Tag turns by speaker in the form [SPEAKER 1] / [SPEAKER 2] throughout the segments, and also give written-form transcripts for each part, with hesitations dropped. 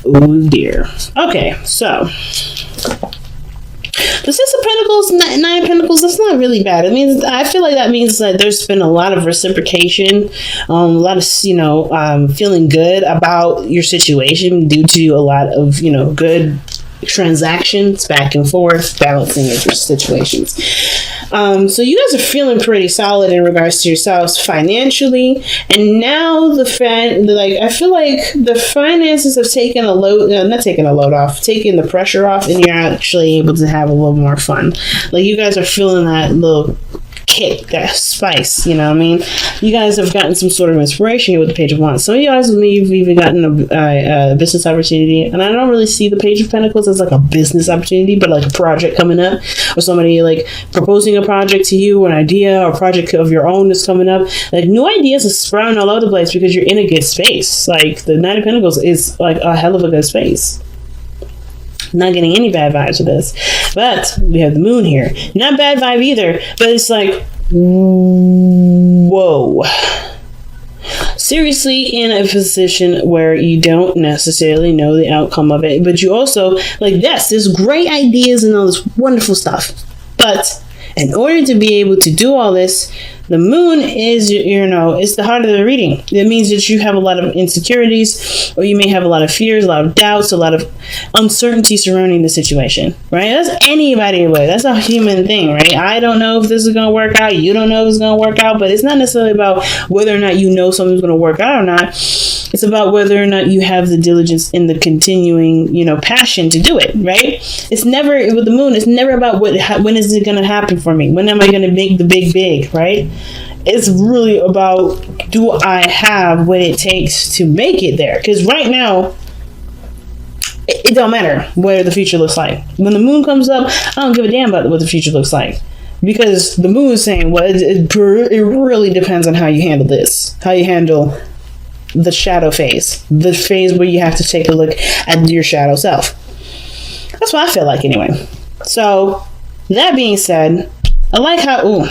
[SPEAKER 1] Oh dear. Okay, so the Six of Pentacles, Nine of Pentacles, that's not really bad. I feel like that means that there's been a lot of reciprocation, a lot of, feeling good about your situation due to a lot of, good transactions back and forth, balancing of your situations. So you guys are feeling pretty solid in regards to yourselves financially, and now I feel like the finances have taken taken the pressure off, and you're actually able to have a little more fun. Like, you guys are feeling that little kick, that spice, you know what I mean? You guys have gotten some sort of inspiration here with the Page of Wands. Some of you guys have even gotten a business opportunity, and I don't really see the Page of Pentacles as like a business opportunity, but like a project coming up, or somebody like proposing a project to you, or an idea or project of your own is coming up. Like, new ideas are sprouting all over the place because you're in a good space. Like, the Nine of Pentacles is like a hell of a good space. Not getting any bad vibes with this, but we have the moon here. Not bad vibe either, but it's like, whoa. Seriously, in a position where you don't necessarily know the outcome of it, but you also, like, yes, there's great ideas and all this wonderful stuff, but in order to be able to do all this, the moon is, it's the heart of the reading. It means that you have a lot of insecurities, or you may have a lot of fears, a lot of doubts, a lot of uncertainty surrounding the situation, right? That's anybody way. That's a human thing, right? I don't know if this is going to work out. You don't know if it's going to work out, but it's not necessarily about whether or not you know something's going to work out or not. It's about whether or not you have the diligence and the continuing, passion to do it, right? It's never, with the moon, it's never about when is it going to happen for me? When am I going to make the big, right? It's really about, do I have what it takes to make it there? Because right now, it don't matter what the future looks like. When the moon comes up, I don't give a damn about what the future looks like. Because the moon is saying, well, it really depends on how you handle this. How you handle the shadow phase. The phase where you have to take a look at your shadow self. That's what I feel like anyway. So, that being said, I like how...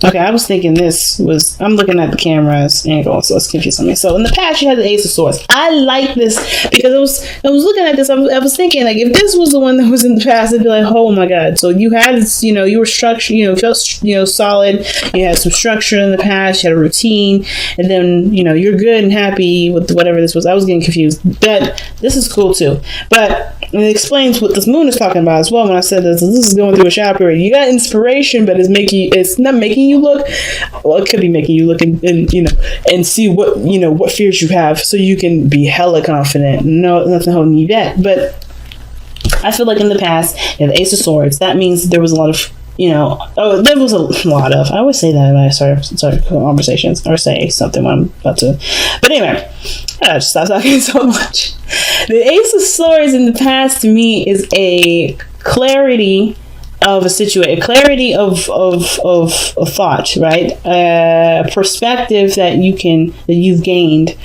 [SPEAKER 1] Okay, I was thinking I'm looking at the camera's angle, so it's confusing me. So in the past, you had the Ace of Swords. I like this because I was looking at this. I was thinking, like, if this was the one that was in the past, it'd be like, oh my god. So you had, you were structured, felt, solid. You had some structure in the past. You had a routine, and then you're good and happy with whatever this was. I was getting confused, but this is cool too. But it explains what this moon is talking about as well. When I said this is going through a shadow period, you got inspiration, but it's not making you look, well, it could be making you look and see what fears you have, so you can be hella confident. No, nothing holding you back. But I feel like in the past, the Ace of Swords, that means there was a lot of, there was a lot of, I always say that when I start conversations or say something when I'm about to, but anyway, I just stop talking so much. The Ace of Swords in the past, to me, is a clarity of a situation, clarity of thought, right? Perspective that you've gained,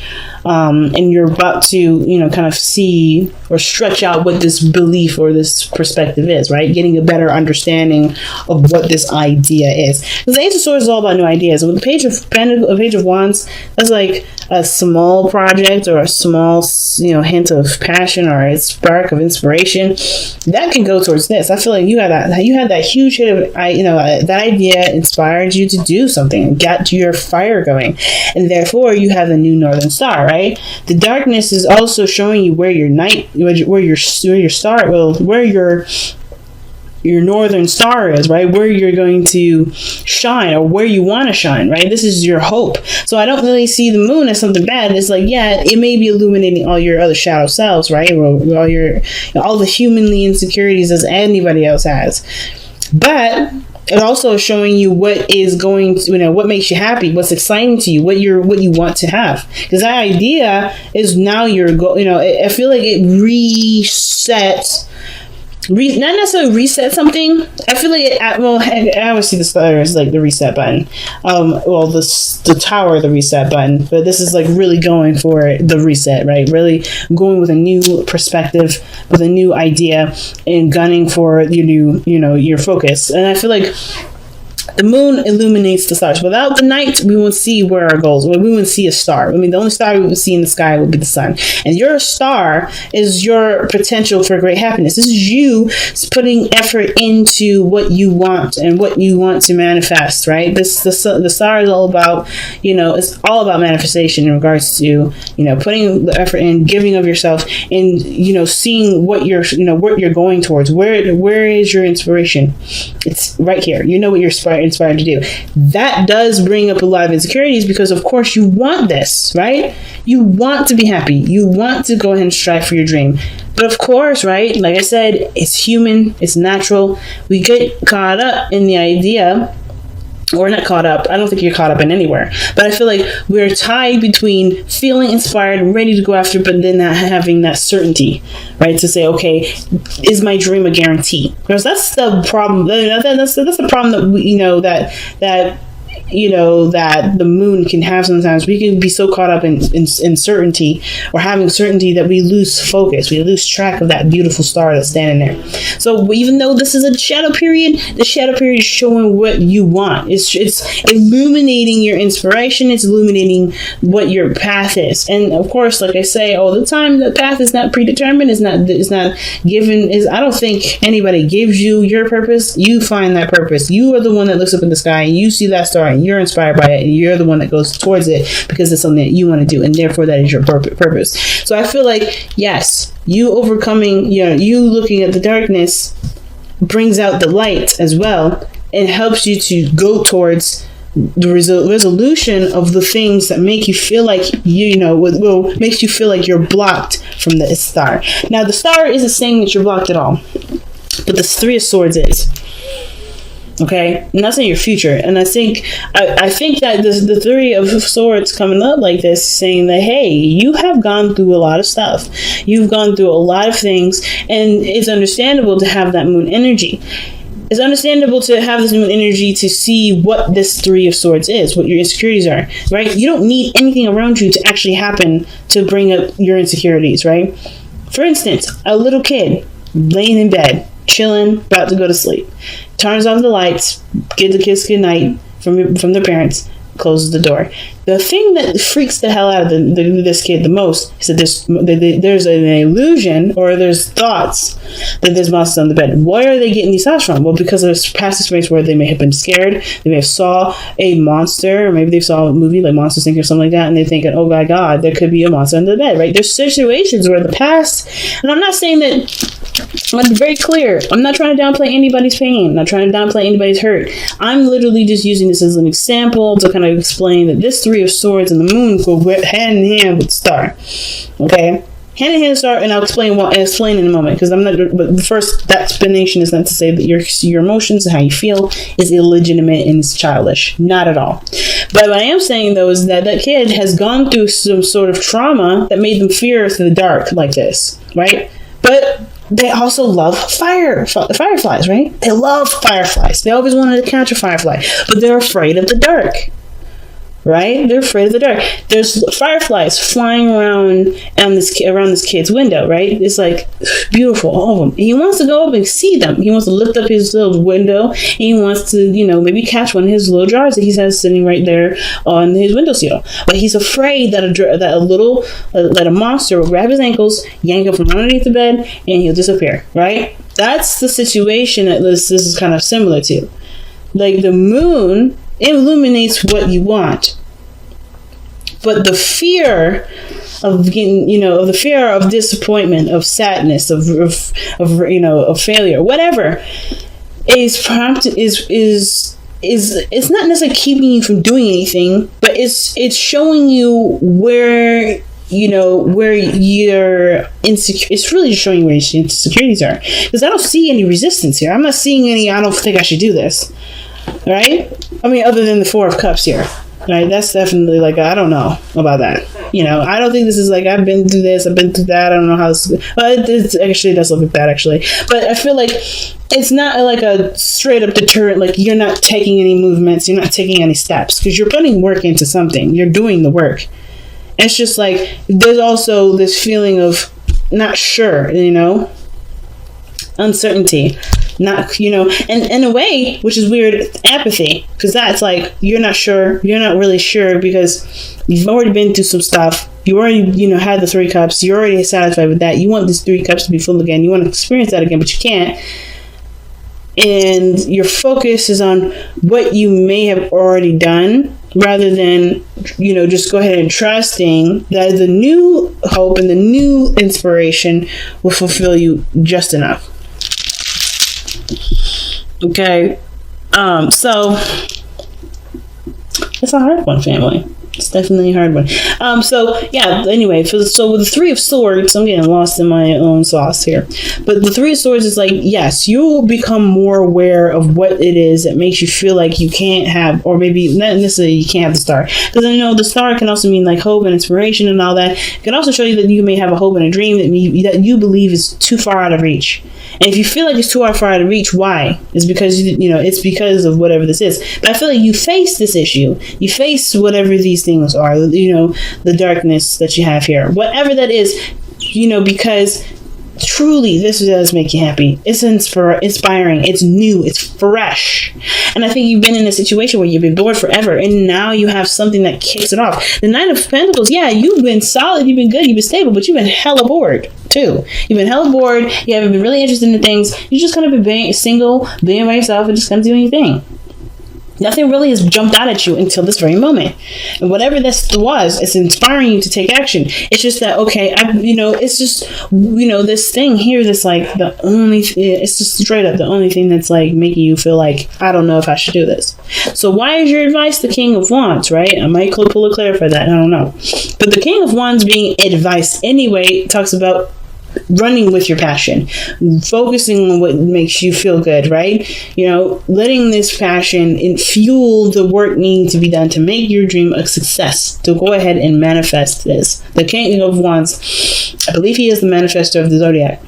[SPEAKER 1] and you're about to, kind of see or stretch out what this belief or this perspective is, right? Getting a better understanding of what this idea is. Because the Ace of Swords is all about new ideas. And with the Page of Wands, that's like a small project or a small, hint of passion or a spark of inspiration that can go towards this. I feel like you had that huge hit of, that idea inspired you to do something, got your fire going, and therefore you have a new northern star, right? The darkness is also showing you where your your northern star is, right? Where you're going to shine, or where you want to shine, right? This is your hope. So I don't really see the moon as something bad. It's like, yeah, it may be illuminating all your other shadow selves, right? All the humanly insecurities as anybody else has. But it also is showing you what is going to, what makes you happy, what's exciting to you, what you want to have. Because that idea is now your goal. I feel like it resets. Not necessarily reset something. I feel like I always see the star as like the reset button. The tower, the reset button. But this is like really going for the reset, right? Really going with a new perspective, with a new idea, and gunning for your new, your focus. And I feel like The moon illuminates the stars. Without the night, we won't see where our goals. We won't see a star. I mean, the only star we would see in the sky would be the sun. And your star is your potential for great happiness. This is you putting effort into what you want and what you want to manifest, right? The star is all about, it's all about manifestation in regards to, putting the effort in, giving of yourself, and, seeing what you're going towards. Where is your inspiration? It's right here. You know what you're inspired to do. That does bring up a lot of insecurities because, of course, you want this, right? You want to be happy. You want to go ahead and strive for your dream. But of course, right? Like I said, it's human. It's natural. We get caught up in the idea, or not caught up. I don't think you're caught up in anywhere. But I feel like we're tied between feeling inspired and ready to go after, but then not having that certainty, right? To say, okay, is my dream a guarantee? Because that's the problem. That's the problem that we, that the moon can have sometimes. We can be so caught up in certainty, or having certainty, that we lose focus. We lose track of that beautiful star that's standing there. So even though this is a shadow period, the shadow period is showing what you want. It's illuminating your inspiration. It's illuminating what your path is. And of course, like I say all the time, the path is not predetermined. It's not given. I don't think anybody gives you your purpose. You find that purpose. You are the one that looks up in the sky and you see that star, and you're inspired by it, and you're the one that goes towards it because it's something that you want to do, and therefore that is your purpose. So I feel like, yes, you overcoming, you looking at the darkness brings out the light as well, and helps you to go towards the resolution of the things that make you feel like makes you feel like you're blocked from the star. Now, the star isn't saying that you're blocked at all, but the Three of Swords is. Okay, and that's in your future. And I think that the Three of Swords coming up like this, saying that, hey, you have gone through a lot of stuff. You've gone through a lot of things, and it's understandable to have that moon energy. It's understandable to have this moon energy to see what this Three of Swords is, what your insecurities are, right? You don't need anything around you to actually happen to bring up your insecurities, right? For instance, a little kid laying in bed, chilling, about to go to sleep, turns off the lights, gives a kiss goodnight from their parents, closes the door. The thing that freaks the hell out of this kid the most is that there's an illusion, or there's thoughts that there's monsters on the bed. Where are they getting these thoughts from? Well, because there's past experience where they may have been scared, they may have saw a monster, or maybe they saw a movie like Monsters Inc. or something like that, and they're thinking, oh my God, there could be a monster under the bed, right? There's situations where the past, and I'm not saying that, I'm very clear. I'm not trying to downplay anybody's pain. I'm not trying to downplay anybody's hurt. I'm literally just using this as an example to kind of explain that this Three of Swords and the moon go hand in hand with the star. Okay? Hand in hand with the star, and I'll explain in a moment, because I'm not. But first, that explanation is not to say that your emotions and how you feel is illegitimate and it's childish. Not at all. But what I am saying, though, is that kid has gone through some sort of trauma that made them fear the dark like this, right? But they also love fireflies, right? They love fireflies. They always wanted to catch a firefly, but they're afraid of the dark, right? They're afraid of the dark. There's fireflies flying around this kid's window, right? It's like beautiful, all of them. And he wants to go up and see them. He wants to lift up his little window, and he wants to, maybe catch one of his little jars that he has sitting right there on his windowsill. But he's afraid that a monster will grab his ankles, yank him from underneath the bed, and he'll disappear, right? That's the situation that this is kind of similar to. Like, the moon illuminates what you want, but the fear of getting, the fear of disappointment, of sadness, of failure, whatever, is it's not necessarily keeping you from doing anything, but it's showing you where you're insecure. It's really just showing you where your insecurities are, because I don't see any resistance here. I'm not seeing any, I don't think I should do this. Right? I mean, other than the Four of Cups here, right? That's definitely like, I don't know about that. I don't think this is like, I've been through this, I've been through that. I don't know how this, it does look like that, actually. But I feel like it's not like a straight up deterrent, like you're not taking any movements, you're not taking any steps, because you're putting work into something. You're doing the work. And it's just like, there's also this feeling of not sure, uncertainty. Not, and in a way, which is weird, apathy, because that's like, you're not really sure, because you've already been through some stuff. You already, had the 3 cups. You're already satisfied with that. You want these 3 cups to be full again. You want to experience that again, but you can't. And your focus is on what you may have already done, rather than, just go ahead and trusting that the new hope and the new inspiration will fulfill you just enough. Okay. So it's a hard one, family. It's definitely a hard one. Anyway, so with the 3 of Swords, I'm getting lost in my own sauce here. But the 3 of Swords is like, yes, you will become more aware of what it is that makes you feel like you can't have, or maybe not necessarily you can't have the star. Because the star can also mean like hope and inspiration and all that. It can also show you that you may have a hope and a dream that you believe is too far out of reach. And if you feel like it's too far out of reach, why? It's because, it's because of whatever this is. But I feel like you face this issue. You face whatever these things are, the darkness that you have here. Whatever that is, because truly this does make you happy. It's inspiring. It's new. It's fresh. And I think you've been in a situation where you've been bored forever, and now you have something that kicks it off. The 9 of Pentacles, yeah, you've been solid, you've been good, you've been stable, but you've been hella bored too. You've been hella bored. You haven't been really interested in things. You just kind of been single, being by yourself, and just kind of doing your thing. Nothing really has jumped out at you until this very moment. And whatever this was, it's inspiring you to take action. It's just that, okay, it's just, this thing here that's like it's just straight up the only thing that's like making you feel like, I don't know if I should do this. So why is your advice the King of Wands, right? I might pull a clarify that. I don't know. But the King of Wands being advice anyway talks about running with your passion, focusing on what makes you feel good, right? Letting this passion fuel the work needing to be done to make your dream a success, to go ahead and manifest this. The King of Wands, I believe he is the manifestor of the Zodiac.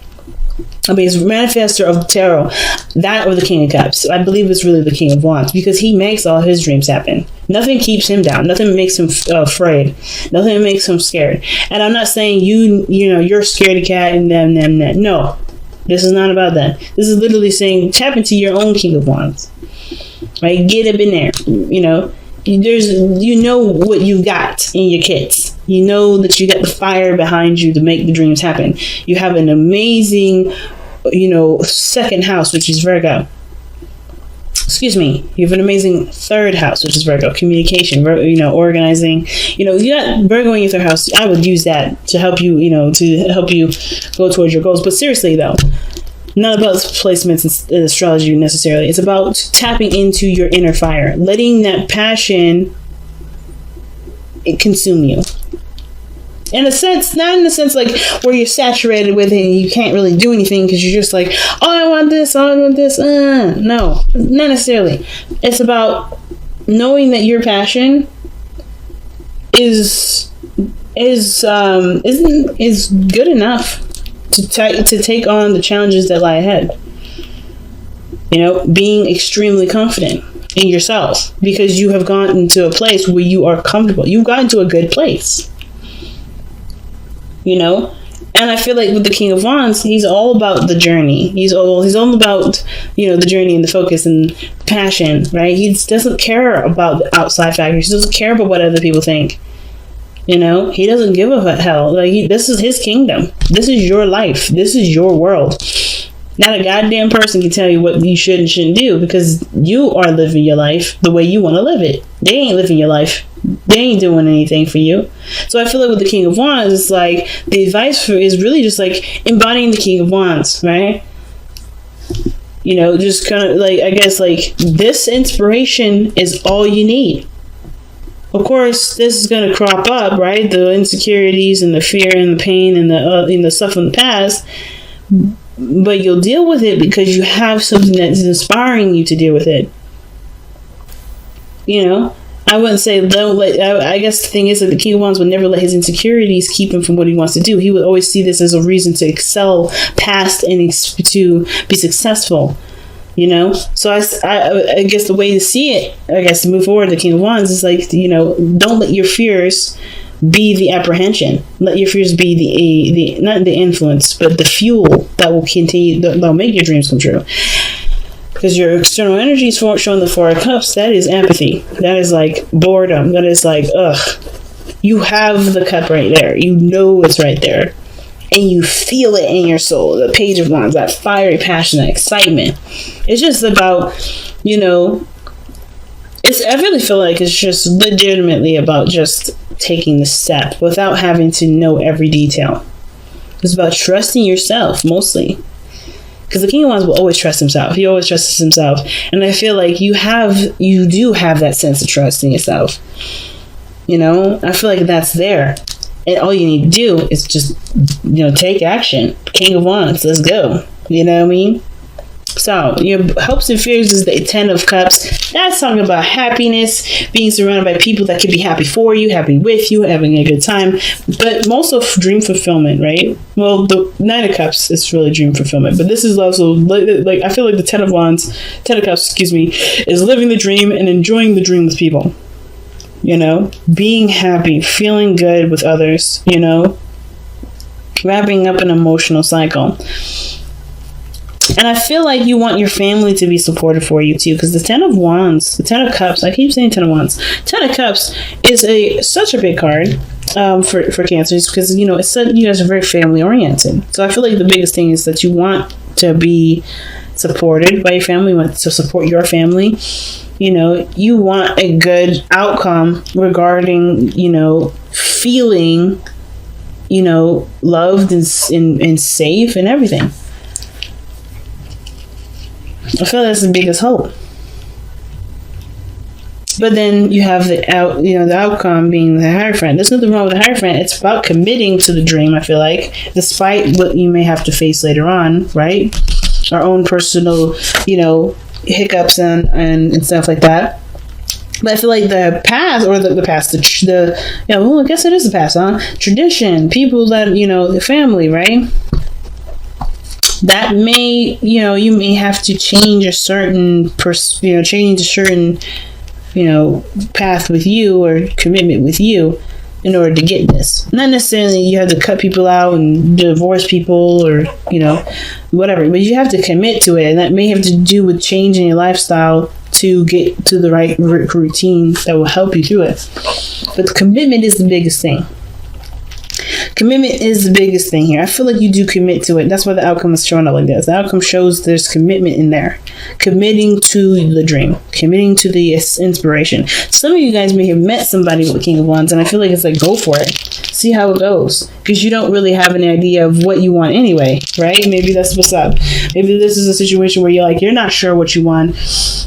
[SPEAKER 1] He's the manifestor of tarot, that or the King of Cups. I believe it's really the King of Wands, because he makes all his dreams happen. Nothing keeps him down. Nothing makes him afraid. Nothing makes him scared. And I'm not saying you're scaredy cat and them. No, this is not about that. This is literally saying tap into your own King of Wands. Right? Get up in there. There's what you got in your kits. You know that you got the fire behind you to make the dreams happen. You have an amazing, second house, which is Virgo. Excuse me. You have an amazing third house, which is Virgo. Communication, organizing. You got Virgo in your third house. I would use that to help you, to help you go towards your goals. But seriously, though, not about placements in astrology necessarily. It's about tapping into your inner fire, letting that passion consume you. In a sense, not in the sense like where you're saturated with it and you can't really do anything because you're just like, oh, I want this, oh, I want this. No, not necessarily. It's about knowing that your passion is good enough to take on the challenges that lie ahead. Being extremely confident in yourself because you have gotten to a place where you are comfortable. You've gotten to a good place. And I feel like with the King of Wands, he's all about the journey. He's all about, the journey and the focus and passion, right? He doesn't care about the outside factors. He doesn't care about what other people think. He doesn't give a hell. This is his kingdom. This is your life. This is your world. Not a goddamn person can tell you what you should and shouldn't do because you are living your life the way you want to live it. They ain't living your life. They ain't doing anything for you. So I feel like with the King of Wands, it's like the advice is really just like embodying the King of Wands, right? Just kind of like, I guess like this inspiration is all you need. Of course, this is going to crop up, right? The insecurities and the fear and the pain and the stuff from the past. But you'll deal with it because you have something that's inspiring you to deal with it. I wouldn't say I guess the thing is that the King of Wands would never let his insecurities keep him from what he wants to do. He would always see this as a reason to excel past and to be successful. So I guess the way to see it, to move forward, the King of Wands is like, don't let your fears be the apprehension. Let your fears be the not the influence, but the fuel that will continue, that'll make your dreams come true. Because your external energy is showing the Four of Cups. That is empathy. That is like boredom. That is like, ugh. You have the cup right there. You know it's right there. And you feel it in your soul. The Page of Wands, that fiery passion, that excitement. It's just about, I really feel like it's just legitimately about just taking the step without having to know every detail. It's about trusting yourself, mostly. Because the King of Wands will always trust himself. He always trusts himself. And I feel like you do have that sense of trust in yourself. I feel like that's there. And all you need to do is just, take action. King of Wands, let's go. You know what I mean? So, your hopes and fears is the Ten of Cups. That's talking about happiness, being surrounded by people that can be happy for you, happy with you, having a good time, but also dream fulfillment, right? Well, the Nine of Cups is really dream fulfillment, but this is also, like I feel like the Ten of Cups, is living the dream and enjoying the dream with people. Being happy, feeling good with others, wrapping up an emotional cycle. And I feel like you want your family to be supportive for you too, because the Ten of Wands, the Ten of Cups, I keep saying Ten of Wands. Ten of Cups is such a big card for Cancers, because it's you guys are very family oriented. So I feel like the biggest thing is that you want to be supported by your family, you want to support your family. You want a good outcome regarding feeling loved and safe and everything. I feel that's the biggest hope. But then you have the outcome being the Hierophant. There's nothing wrong with the Hierophant. It's about committing to the dream, I feel like, despite what you may have to face later on, right? Our own personal, hiccups and stuff like that. But I feel like the past, or the past, I guess it is the past, huh? Tradition, people that, the family, right? That may, you may have to change a certain, path with you or commitment with you in order to get this. Not necessarily you have to cut people out and divorce people or, whatever, but you have to commit to it, and that may have to do with changing your lifestyle to get to the right routine that will help you through it. But commitment is the biggest thing. Commitment is the biggest thing here. I feel like you do commit to it. That's why the outcome is showing up like this. The outcome shows there's commitment in there. Committing to the dream. Committing to the inspiration. Some of you guys may have met somebody with the King of Wands, and I feel like it's like, go for it. See how it goes. Because you don't really have an idea of what you want anyway, right? Maybe that's what's up. Maybe this is a situation where you're not sure what you want,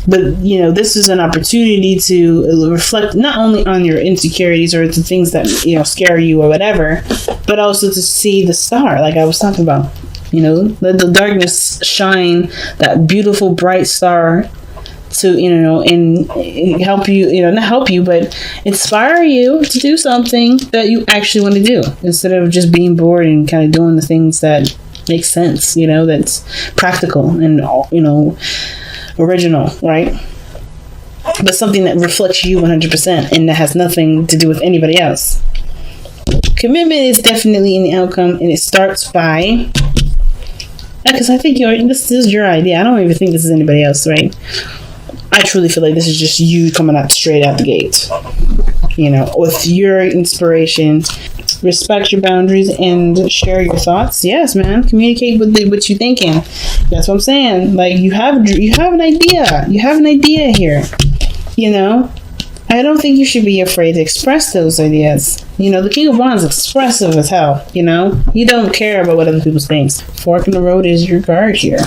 [SPEAKER 1] but, this is an opportunity to reflect not only on your insecurities or the things that, scare you or whatever, but also to see the star, like I was talking about. Let the darkness shine that beautiful bright star to, and help you, not help you, but inspire you to do something that you actually want to do, instead of just being bored and kind of doing the things that make sense, that's practical and, original, right? But something that reflects you 100% and that has nothing to do with anybody else. Commitment is definitely in the outcome, and it starts by, because I think this is your idea. I don't even think this is anybody else, right? I truly feel like this is just you coming out straight out the gate, with your inspiration. Respect your boundaries and share your thoughts. Yes, man. Communicate with what you're thinking. That's what I'm saying. Like, you have an idea. You have an idea here. I don't think you should be afraid to express those ideas. The King of Wands is expressive as hell. You don't care about what other people think. Fork in the road is your card here.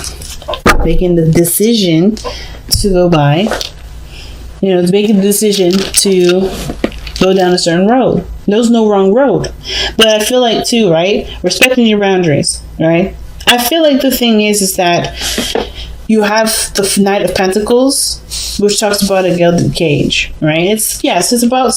[SPEAKER 1] Making the decision to go by. Making the decision to go down a certain road. There's no wrong road. But I feel like, too, right? Respecting your boundaries, right? I feel like the thing is that you have the Knight of Pentacles, which talks about a gilded cage, right? It's about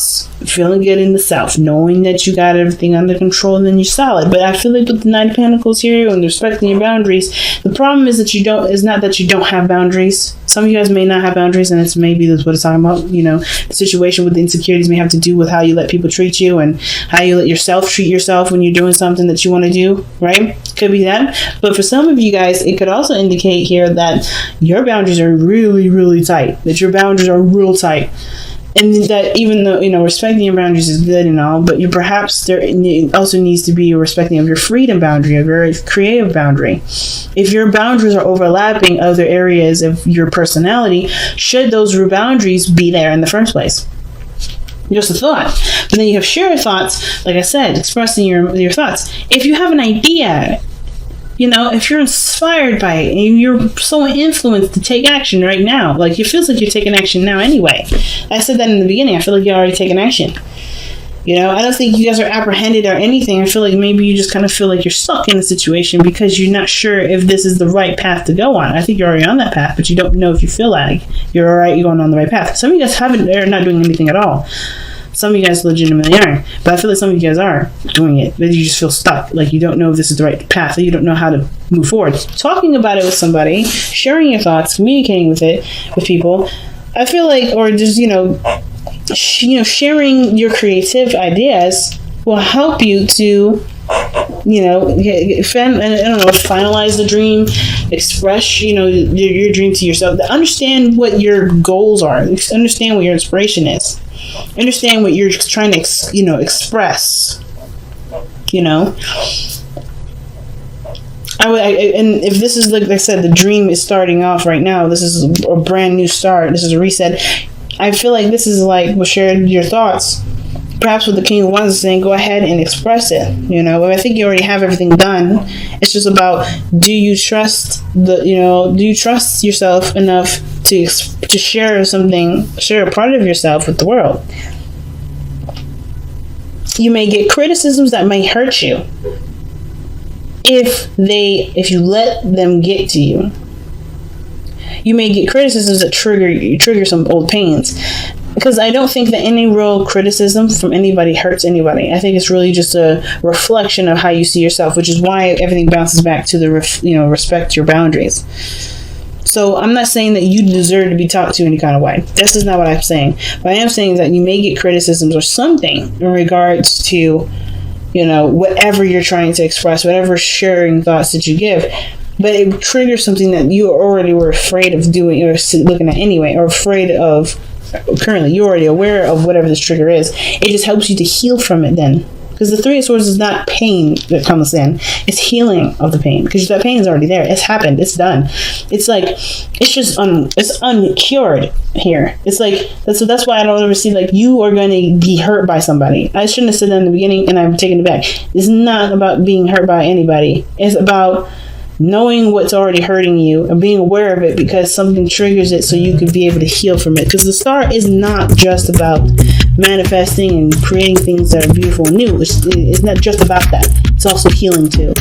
[SPEAKER 1] feeling good in the self, knowing that you got everything under control and then you're solid. But I feel like with the Knight of Pentacles here and respecting your boundaries, the problem is that it's not that you don't have boundaries. Some of you guys may not have boundaries, and it's maybe that's what it's talking about. The situation with the insecurities may have to do with how you let people treat you and how you let yourself treat yourself when you're doing something that you want to do, right? Could be that. But for some of you guys, it could also indicate here that your boundaries are really, really tight, that your boundaries are real tight. And that even though, respecting your boundaries is good and all, but perhaps there also needs to be a respecting of your freedom boundary, of your creative boundary. If your boundaries are overlapping other areas of your personality, should those boundaries be there in the first place? Just a thought. But then you have shared thoughts, like I said, expressing your thoughts. If you have an idea, if you're inspired by it and you're so influenced to take action right now, like it feels like you're taking action now anyway. I said that in the beginning. I feel like you're already taking action. I don't think you guys are apprehended or anything. I feel like maybe you just kind of feel like you're stuck in a situation because you're not sure if this is the right path to go on. I think you're already on that path, but you don't know if you feel like you're alright, you're going on the right path. Some of you guys are not doing anything at all. Some of you guys legitimately are, but I feel like some of you guys are doing it, but you just feel stuck. Like you don't know if this is the right path, or you don't know how to move forward. Talking about it with somebody, sharing your thoughts, communicating with people, I feel like, or just, sharing your creative ideas will help you to, finalize the dream, express, your dream to yourself. Understand what your goals are. Understand what your inspiration is. Understand what you're trying to, express. And if this is, like I said, the dream is starting off right now. This is a brand new start. This is a reset. I feel like this is like, well, share your thoughts. Perhaps what the King of Wands is saying, go ahead and express it. I think you already have everything done. It's just about, do you trust yourself enough to share a part of yourself with the world? You may get criticisms that may hurt you if you let them get to you. You may get criticisms that trigger some old pains. Because I don't think that any real criticism from anybody hurts anybody. I think it's really just a reflection of how you see yourself, which is why everything bounces back to the respect your boundaries. So I'm not saying that you deserve to be talked to any kind of way. This is not what I'm saying. What I am saying is that you may get criticisms or something in regards to, whatever you're trying to express, whatever sharing thoughts that you give. But it triggers something that you already were afraid of doing or looking at anyway, or afraid of. Currently, you're already aware of whatever this trigger is. It just helps you to heal from it then. Because the Three of Swords is not pain that comes in. It's healing of the pain. Because that pain is already there. It's happened. It's done. It's like, it's just it's uncured here. It's like, that's why I don't ever see, like, you are going to be hurt by somebody. I shouldn't have said that in the beginning, and I'm taking it back. It's not about being hurt by anybody. It's about knowing what's already hurting you and being aware of it because something triggers it so you can be able to heal from it. Because the star is not just about manifesting and creating things that are beautiful and new. It's not just about that. It's also healing too.